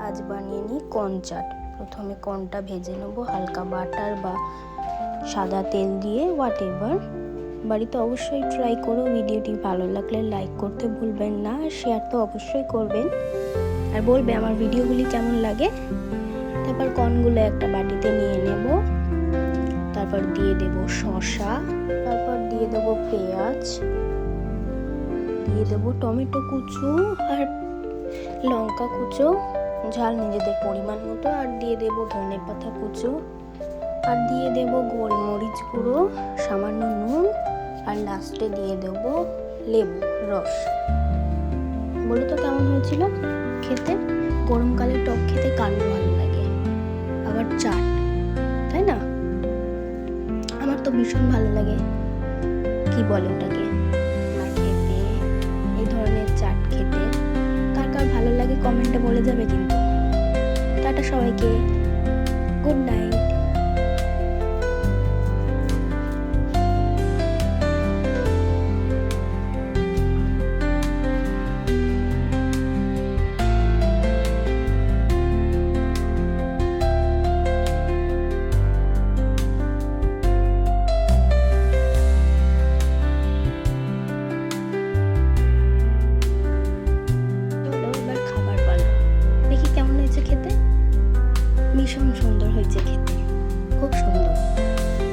আজ বানিয়ে নিই কর্ন চাট। প্রথমে কর্নটা ভেজে নেবো হালকা বাটার বা সাদা তেল দিয়ে, হোয়াট এভার। বাড়িতে অবশ্যই ট্রাই করো। ভিডিওটি ভালো লাগলে লাইক করতে ভুলবেন না, শেয়ার তো অবশ্যই করবেন, আর বলবে আমার ভিডিওগুলি কেমন লাগে। তারপর কর্নগুলো একটা বাটিতে নিয়ে নেব, তারপর দিয়ে দেব শসা, তারপর দিয়ে দেবো পেঁয়াজ, দিয়ে দেবো টমেটো কুচো আর লঙ্কা কুচো, ঝাল নিজেদের পরিমাণ মতো, আর দিয়ে দেবো ধনেপাতা কুচো, আর দিয়ে দেবো গোলমরিচ গুঁড়ো, সামান্য নুন, আর লাস্টে দিয়ে দেবো লেবু রস। বলো তো কেমন হয়েছিল খেতে? গরমকালে টক খেতে কার ভালো লাগে, আবার চাট, তাই না? আমার তো ভীষণ ভালো লাগে। কি বলে ওটাকে, খেতে, এই ধরনের চাট খেতে কার কার ভালো লাগে কমেন্টে বলে যাবে কিন্তু। টাটা সবাইকে, গুড নাইট।